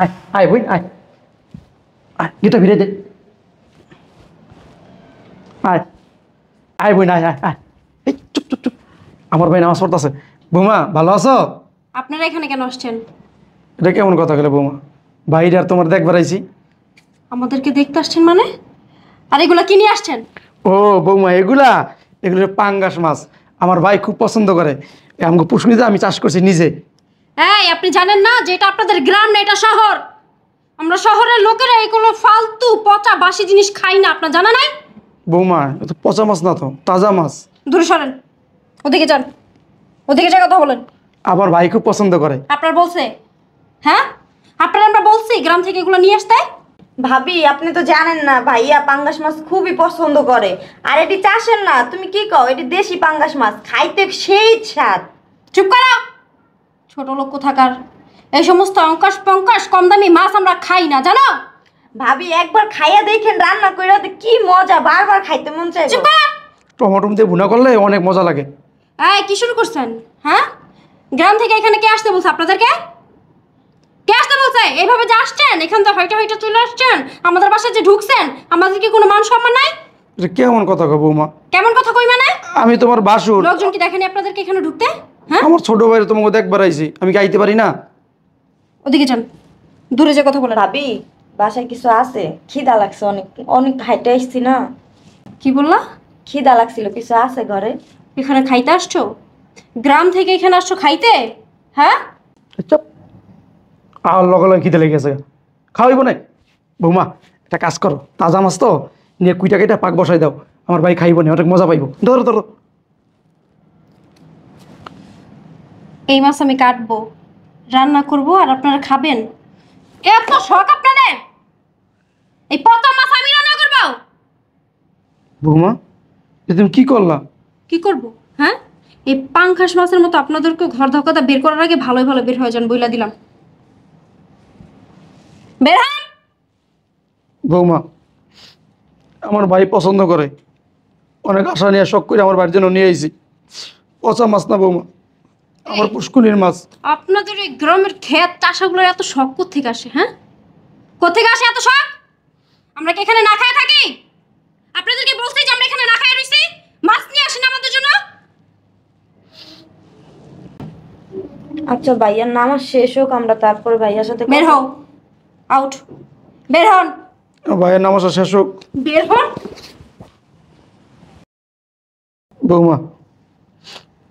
আয় আয় বই আয় আয় গেটটা ভিড়ে দে আয় আয় বই না আয় আয় এই চুপ চুপ চুপ আমার ভাই নামাজ পড়তেছে বৌমা ভালো আছো আপনারা এখানে কেন আসছেন? এটা কেমন কথা গেলে বৌমা বাইরে আর তোমার দেখবার আইছি আমাদেরকে দেখতে আসছেন মানে? আর এগুলা কি নিয়ে আসছেন? ও বৌমা এগুলো পাঙ্গাস মাছ আমার ভাই খুব পছন্দ করে আমাকে পুষ্করিতে আমি চাষ করছি নিজে এই আপনি জানেন না যে এটা আপনাদের গ্রাম না, এটা শহর। আমরা শহরের লোকেরা এগুলো ফালতু পচা বাসি জিনিস খাই না, আপনার জানা নাই? বৌমা এটা পচা মাছ না তো তাজা মাছ দূরে সরেন, ওদিকে যান, ওদিকে যা কথা বলেন। আমার ভাই খুব পছন্দ করে আপনার বলছে? হ্যাঁ আপনার আমরা বলছি গ্রাম থেকে এগুলো নিয়ে আসতে? ভাবি আপনি তো জানেন না ভাইয়া পাঙ্গাস মাছ খুবই পছন্দ করে। আর এটি চাষের না, তুমি কি কও, এটি দেশি পাঙ্গাস মাছ, খাইতে সেই স্বাদ। চুপ করো, ছোট লোক কোথাকার। এই সমস্ত অঙ্কাশ পঙ্কাশ কম দামি মাছ আমরা খাই না, জানো? ভাবি একবার খাইয়া দেখেন, রান্না করে কি মজা, বারবার খাইতে মন চাই। চুপ করো। টমেটো দিয়ে ভুনা করলে অনেক মজা লাগে এই কি শুরু করছেন? হ্যাঁ গ্রাম থেকে এখানে কে আসতে বলছে আপনাদেরকে? কে আসতে বলছে? এইভাবে যে আসছেন, এখান থেকে হয়তো হয়তো চলে আসছেন, আমাদের বাসায় যে ঢুকছেন, আমাদের কি কোনো মান সম্মান নাই? এটা কেমন কথা গো বৌমা কেমন কথা কই মানে? আমি তোমার বাসুর লোকজন কি দেখেনি আপনাদেরকে এখানে ঢুকতে? হ্যাঁ আমার ছোট ভাইয়ের তোমাকে দেখবার আইছি আমি কি আইতে পারি না ওদিকে যান, দূরে যে কথা বলেন। ভাবি বাসায় কিছু আছে, খিদা লাগছে, অনেক অনেক খাইতে আসছি না। কি বললা? খিদা লাগছিল, কিছু আছে ঘরে? এখানে খাইতে আসছো? গ্রাম থেকে এখানে আসছো খাইতে? হ্যাঁ চুপ আর লগে লগে খিদে লেগে গেছে খাওয়াইব না বৌমা একটা কাজ করো তাজা মাছ তো নিয়ে কুইটা কেটে পাক বসাই দাও আমার ভাই খাইব না অনেক মজা পাইব ধরো ধরো এই মাছ আমি কাটবো, রান্না করব, আর আপনারা খাবেন। এত শখ আপনাদের? এই পচা মাছ আমি রান্না করবো? বৌমা এ তুমি কি করলা কি করব? হ্যাঁ এই পাঙ্খাস মাছের মতো আপনাদেরকে ঘর ধক্কাটা বের করার আগে ভালোই ভালো বের হয়ে যান, বইলা দিলাম। বের হন। বৌমা আমার ভাই পছন্দ করে অনেক আশা নিয়ে শখ করে আমার বাড়ির জন্য নিয়ে আইছি পচা মাছ না বৌমা আমার পুষ্কুনির মাছ আপনাদের এই গ্রামের ক্ষেত চাষাগুলোর এত শখ কোত্থেকে আসে? হ্যাঁ কোত্থেকে আসে এত শখ? আমরা কি এখানে না খায় থাকি? আপনাদেরকে বলছি যে আমরা এখানে না খায় রইছি, মাছ নিয়ে আসেন আমাদের জন্য। আচ্ছা ভাইয়ার নামাজ শেষ হোক, আমরা তারপরে ভাইয়ার সাথে বের হও, আউট, বের হন, ভাইয়ের নামাজ শেষ হোক বের হন। বৌমা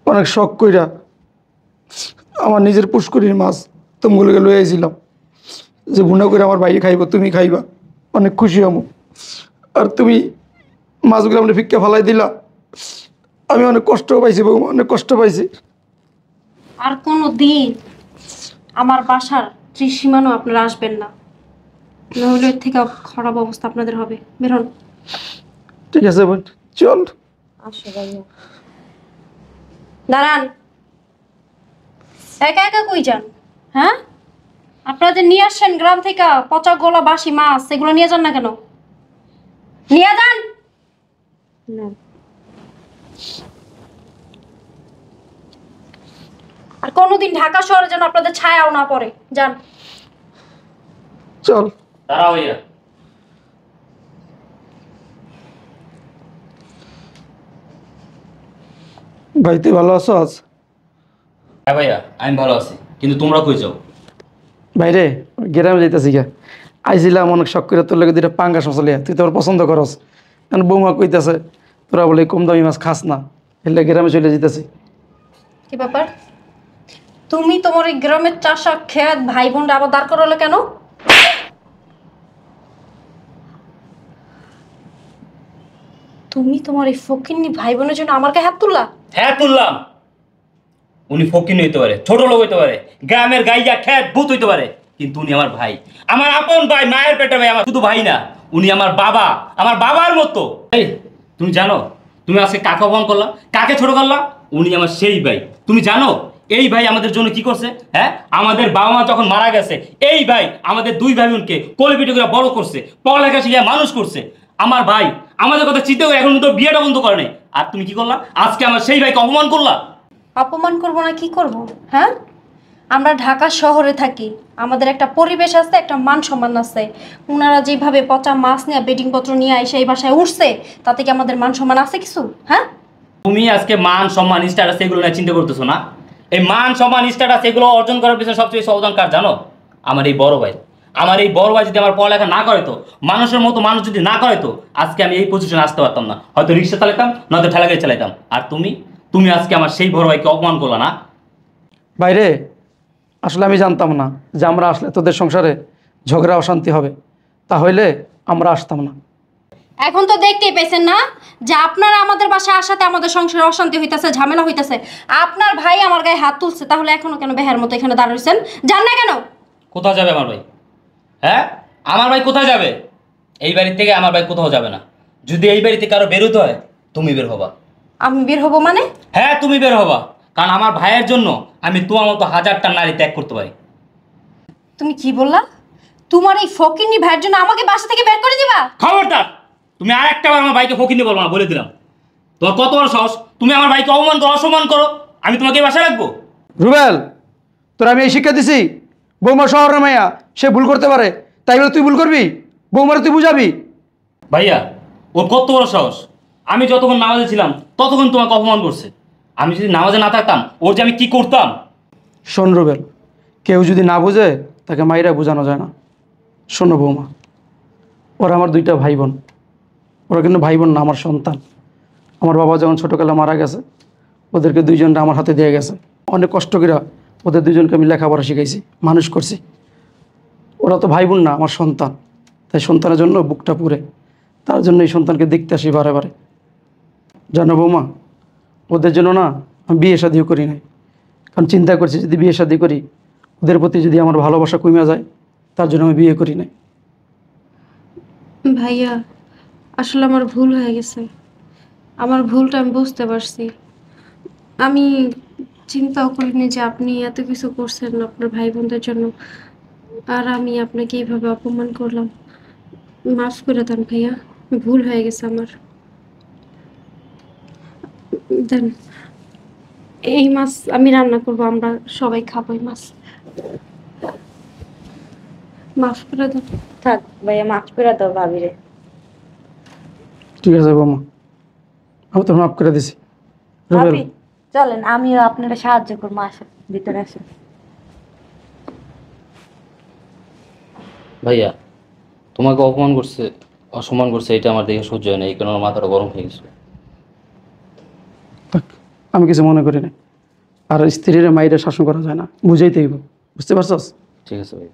অনেক শখ কইরা আমার নিজের পুষ্করির মাছ তুমগুলোকে লয়ে আইছিলাম যে গুণা করে আমার বাইরে খাইব তুমি খাইবা অনেক খুশি হম আর তুমি মাছগুলো আমরা ফিক্কা ফালাই দিলা আমি অনেক কষ্ট পাইছি বৌমা অনেক কষ্ট পাইছি আর কোনো দিন আমার বাসার ত্রিসীমানও আপনারা আসবেন না, নাহলে এর থেকে খারাপ অবস্থা আপনাদের হবে। বের হন। ঠিক আছে বোন চল আসো ভাইয়া। দাঁড়ান, একা একা কই যান? হ্যাঁ আপনাদের নিয়ে আসছেন গ্রাম থেকে পচা গোলা বাসি মাছ, সেগুলো নিয়ে যান না কেন? নিয়ে যান। না আর কোনোদিন ঢাকা শহরে যেন আপনাদের ছায়াও না পড়ে। যান। চল দাঁড়াও ভাইয়া। ভাই তুই ভালো আছো আজ হ্যাঁ ভাইয়া আমি ভালো আছি, কিন্তু তোমরা কই যাও? বাইরে গ্রামে যাইতেছি গা আইছিলাম অনেক শখ করে তোর লাগে দুইটা পাঙ্গাস মাছ লিয়া তুই তোর পছন্দ করস কারণ বৌমা কইতেছে তোরা বলে কম দামি মাছ খাস না এলে গ্রামে চলে যেতেছি কি ব্যাপার? তুমি তোমার এই গ্রামের চাষা খেত ভাই বোনরা আবার দাঁড় করালে কেন? তুমি তোমার এই ফকিন্নি ভাই বোনের জন্য আমার গায়ে হাত তুললা? হ্যাঁ তুললাম। উনি ফকির হইতে পারে, ছোট লোক হইতে পারে, গ্রামের গাইয়া খেত ভূত হইতে পারে, কিন্তু উনি আমার ভাই, আমার আপন ভাই, মায়ের পেটে ভাই, আমার শুধু ভাই না, উনি আমার বাবা, আমার বাবার মতো। এই তুমি জানো তুমি আজকে কাকে অপমান করলা, কাকে ছোট করলা? উনি আমার সেই ভাই। তুমি জানো এই ভাই আমাদের জন্য কি করছে? হ্যাঁ আমাদের বাবা মা যখন মারা গেছে এই ভাই আমাদের দুই ভাই বোনকে কোলে পিঠে করে বড় করছে, পড়ালেখা শিখিয়ে মানুষ করছে। আমার ভাই আমাদের কথা চিন্তা করে এখন তো বিয়েটা বন্ধ করে নাই। আর তুমি কি করলা? আজকে আমার সেই ভাইকে অপমান করলা। অপমান করবো না কি করব? হ্যাঁ আমরা ঢাকা শহরে থাকি, আমাদের একটা পরিবেশ আছে, একটা মান সম্মান আছে। ওনারা যেভাবে পচা মাছ নিয়ে বেডিং পত্র নিয়ে এসে এই বাসায় উঠছে, তাতে কি আমাদের মান সম্মান আছে কিছু? হ্যাঁ, তুমি আজকে মান সম্মান স্ট্যাটাস এগুলো নিয়ে চিন্তা করতেছো না? এই মান সম্মান স্ট্যাটাস এগুলো অর্জন করার পিছনে সবচেয়ে অবদান কার জানো? আমার এই বড় ভাই। আমার এই বড় ভাই যদি আমার পড়ালেখা না করে তো, মানুষের মতো মানুষ যদি না করে তো, আজকে আমি এই পজিশনে আসতে পারতাম না। হয়তো রিক্সা চালাইতাম, নয়তো ঠেলা গাড়ি চালাইতাম। আর তুমি আজকে আমার সেই বড় ভাইকে অপমান করলা না? বাইরে আসলে আমি জানতাম না যে আমরা আসলে তোদের সংসারে ঝগড়া অশান্তি হবে, তাহলে আমরা আসতাম না। এখন তো দেখতেই পেয়েছেন না যে আপনারা আমাদের বাসায় আসাতে আমাদের সংসারে অশান্তি হইতাছে, ঝামেলা হইতাছে। আপনার ভাই আমার গায়ে হাত তুলছে, তাহলে এখনো কেন বেহার মতো এখানে দাঁড়াইছেন? জান না কেন? কোথাও যাবে আমার ভাই? হ্যাঁ, আমার ভাই কোথায় যাবে? এই বাড়ি থেকে আমার ভাই কোথাও যাবে না। যদি এই বাড়ি থেকে কারো বেরোতে হয়, তুমি বের হবা। আমি বের হবো মানে? হ্যাঁ, তুমি বের হবা। কারণ আমার ভাইয়ের জন্য আমি তোমার মতো হাজারটা নারী ত্যাগ করতে পারি। তুমি কি বললা? তোমার এই ফকিন্নি ভাইয়ের জন্য আমাকে বাসা থেকে বের করে দিবা? খবরদার, তুমি আর একটা বার আমার ভাইকে ফকিনি বলবো না, বলে দিলাম। তোমার কত বড় সাহস, তুমি আমার ভাইকে অপমান করো, অসম্মান করো, আমি তোমাকে এই বাসায় রাখবো? রুবেল, তোর আমি এই শিক্ষা দিছি, বৌমা শহরের মাইয়া, সে ভুল করতে পারে, তাই বলে তুই ভুল করবি? বৌমারে তুই বুঝাবি? ভাইয়া, ওর কত বড় সাহস! আমি যতক্ষণ নামাজে ছিলাম ততক্ষণ তোমাকে অপমান করছে। আমি যদি নামাজে না থাকতাম, ওর যে আমি কি করতাম। শোন রুবেল, কেউ যদি না বুঝে তাকে মাইরা বোঝানো যায় না। শোনো বৌমা, ওরা আমার দুইটা ভাই বোন, ওরা কিন্তু ভাই বোন না, আমার সন্তান। আমার বাবা যখন ছোটোকালে মারা গেছে, ওদেরকে দুইজনটা আমার হাতে দিয়ে গেছে। অনেক কষ্ট করে ওদের দুজনকে আমি লেখাপড়া শিখাইছি, মানুষ করছি। ওরা তো ভাই বোন না, আমার সন্তান। তাই সন্তানের জন্য বুকটা পুড়ে, তার জন্য এই সন্তানকে দেখতে আসি বারে বারে। জানো বৌমা, ওদের জন্য না আমি বিয়ে শাদিও করি নাই। কারণ চিন্তা করছি যদি বিয়ে শাদি করি, ওদের প্রতি যদি আমার ভালোবাসা কমে যায়, তার জন্য আমি বিয়ে করি নাই। ভাইয়া, আসলে আমার ভুল হয়ে গেছে। আমার ভুলটা আমি বুঝতে পারছি। আমি চিন্তাও করিনি যে আপনি এত কিছু করছেন আপনার ভাই বোনদের জন্য, আর আমি আপনাকে এইভাবে অপমান করলাম। মাফ করে দেন ভাইয়া, ভুল হয়ে গেছে আমার। দেন, এই মাছ আমি রান্না করবো, আমরা সবাই খাবো এই মাছ। মাফ করে দেন। থাক ভাইয়া, মাফ করে দাও ভাবিরে। ঠিক আছে বৌমা, আমি তো মাফ করে দিছি। রুবেল, ভাবি চলেন, আমিও আপনারা সাহায্য করবো, আসেন ভিতরে আসেন। ভাইয়া, তোমাকে অপমান করছে, অসম্মান করছে, এটা আমার দেখে সহ্য হয় না। এই কারণে আমার মাথাটা গরম হয়ে গেছে। থাক, আমি কিছু মনে করি না। আর স্ত্রীর মায়ের শাসন করা যায় না, বুঝাইতেই হইব। বুঝতে পারছস? ঠিক আছে ভাই।